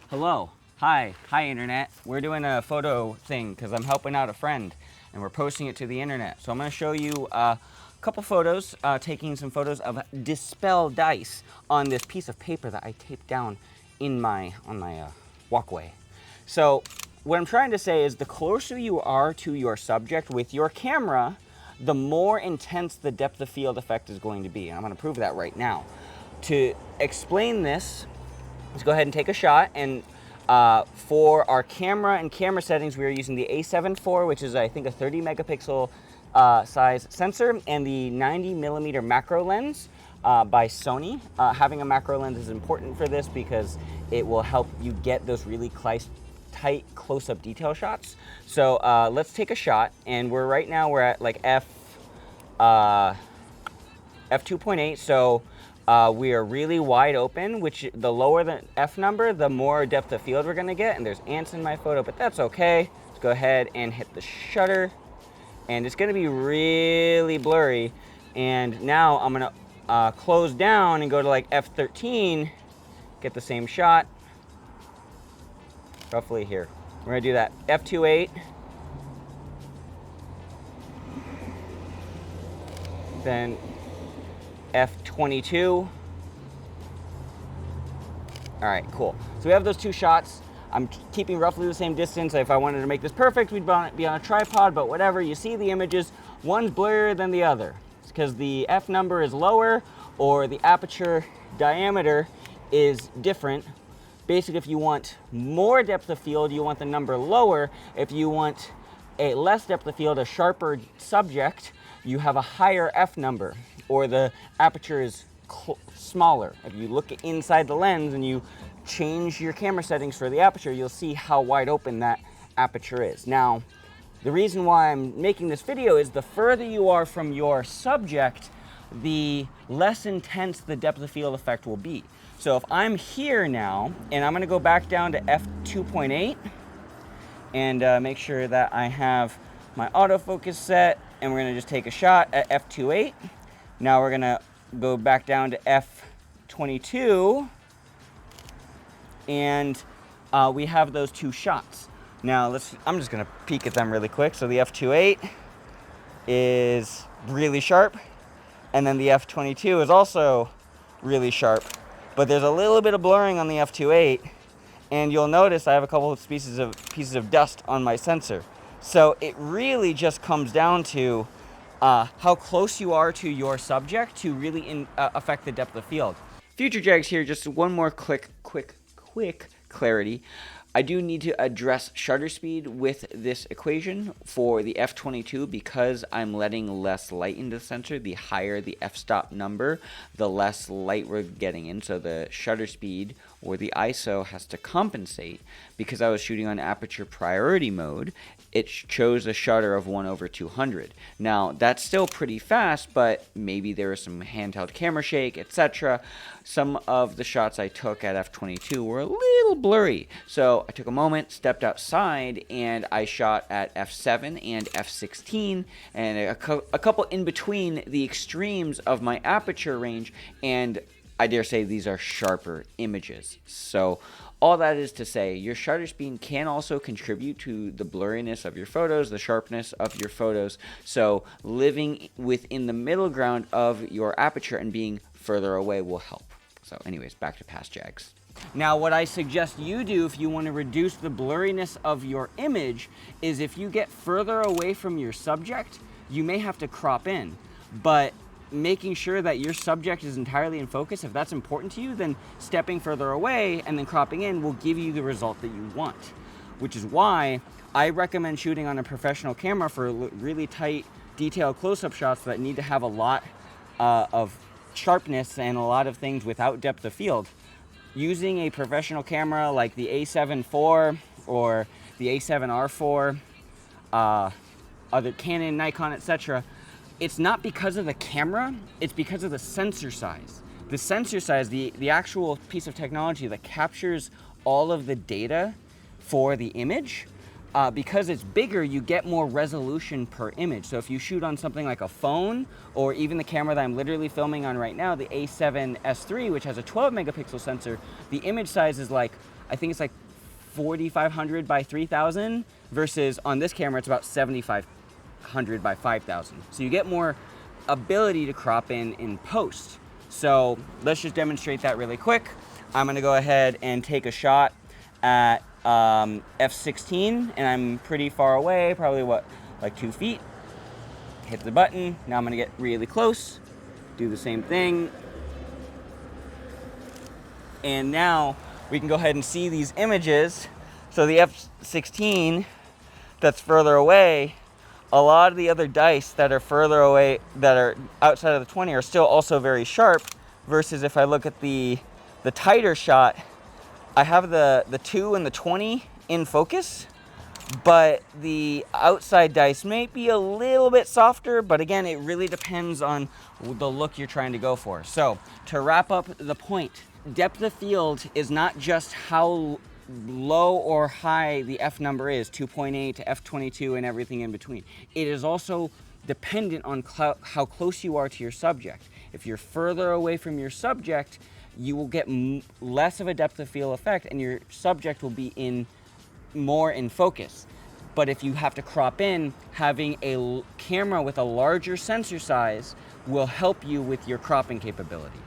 Hello. Hi internet. We're doing a photo thing because I'm helping out a friend and we're posting it to the internet. So I'm going to show you a couple photos, taking some photos of dispel dice on this piece of paper that I taped down on my walkway. So what I'm trying to say is the closer you are to your subject with your camera, the more intense the depth of field effect is going to be. And I'm going to prove that right now. To explain this, let's go ahead and take a shot. And for our camera and camera settings, we are using the A7 IV, which is I think a 30 megapixel size sensor, and the 90 millimeter macro lens by Sony. Having a macro lens is important for this because it will help you get those really tight close-up detail shots. So let's take a shot, and right now we're at like f2.8. So we are really wide open, which the lower the F number, the more depth of field we're gonna get. And there's ants in my photo, but that's okay. Let's go ahead and hit the shutter. And it's gonna be really blurry. And now I'm gonna close down and go to like f13, get the same shot. Roughly here. We're gonna do that. f2.8. Then f22. All right, cool. So we have those two shots. I'm keeping roughly the same distance. If I wanted to make this perfect, we'd be on a tripod, but whatever. You see the images, one's blurrier than the other. It's because the F number is lower or the aperture diameter is different. Basically, if you want more depth of field, you want the number lower. If you want a less depth of field, a sharper subject, you have a higher F number, or the aperture is smaller. If you look inside the lens and you change your camera settings for the aperture, you'll see how wide open that aperture is. Now, the reason why I'm making this video is the further you are from your subject, the less intense the depth of field effect will be. So if I'm here now, and I'm gonna go back down to f2.8 and make sure that I have my autofocus set, and we're gonna just take a shot at f2.8. Now we're gonna go back down to f22, and we have those two shots. Now I'm just gonna peek at them really quick. So the f2.8 is really sharp, and then the f22 is also really sharp, but there's a little bit of blurring on the f2.8, and you'll notice I have a couple of pieces of dust on my sensor. So it really just comes down to how close you are to your subject to really affect the depth of field. Future Jags here, just one more quick clarity. I do need to address shutter speed with this equation for the f22 because I'm letting less light into the sensor. The higher the f-stop number, the less light we're getting in. So the shutter speed or the ISO has to compensate. Because I was shooting on aperture priority mode, it chose a shutter of 1/200. Now, that's still pretty fast, but maybe there was some handheld camera shake, etc. Some of the shots I took at f22 were a little blurry. So I took a moment, stepped outside, and I shot at f7 and f16, and a couple in between the extremes of my aperture range, and I dare say these are sharper images. So all that is to say, your shutter speed can also contribute to the blurriness of your photos, the sharpness of your photos. So living within the middle ground of your aperture and being further away will help. So anyways, back to past Jags. Now, what I suggest you do if you want to reduce the blurriness of your image is if you get further away from your subject, you may have to crop in. But making sure that your subject is entirely in focus, if that's important to you, then stepping further away and then cropping in will give you the result that you want. Which is why I recommend shooting on a professional camera for really tight, detailed close-up shots that need to have a lot of sharpness and a lot of things without depth of field. Using a professional camera like the A7 IV or the A7R4, other Canon, Nikon, etc., it's not because of the camera, it's because of the sensor size. The sensor size, the actual piece of technology that captures all of the data for the image, because it's bigger, you get more resolution per image. So if you shoot on something like a phone, or even the camera that I'm literally filming on right now, the A7S III, which has a 12 megapixel sensor, the image size is like I think it's like 4,500 by 3,000 versus on this camera, it's about 7,500 by 5,000. So you get more ability to crop in post. So let's just demonstrate that really quick. I'm gonna go ahead and take a shot at f16, and I'm pretty far away, probably what, like 2 feet. Hit the button. Now I'm gonna get really close, do the same thing. And now we can go ahead and see these images. So the f16 that's further away, a lot of the other dice that are further away, that are outside of the 20, are still also very sharp, versus if I look at the tighter shot, I have the 2 and the 20 in focus, but the outside dice may be a little bit softer, but again, it really depends on the look you're trying to go for. So to wrap up the point, depth of field is not just how low or high the F number is, 2.8 to F22 and everything in between. It is also dependent on how close you are to your subject. If you're further away from your subject, you will get less of a depth of field effect, and your subject will be more in focus. But if you have to crop in, having a camera with a larger sensor size will help you with your cropping capability.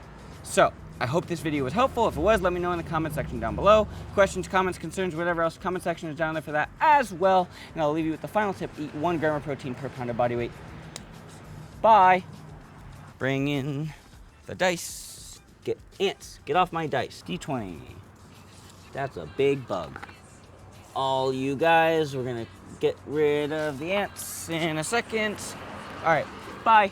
So I hope this video was helpful. If it was, let me know in the comment section down below. Questions, comments, concerns, whatever else, comment section is down there for that as well. And I'll leave you with the final tip: eat 1 gram of protein per pound of body weight. Bye. Bring in the dice. Get ants, get off my dice. D20. That's a big bug. All you guys, we're gonna get rid of the ants in a second. All right, bye.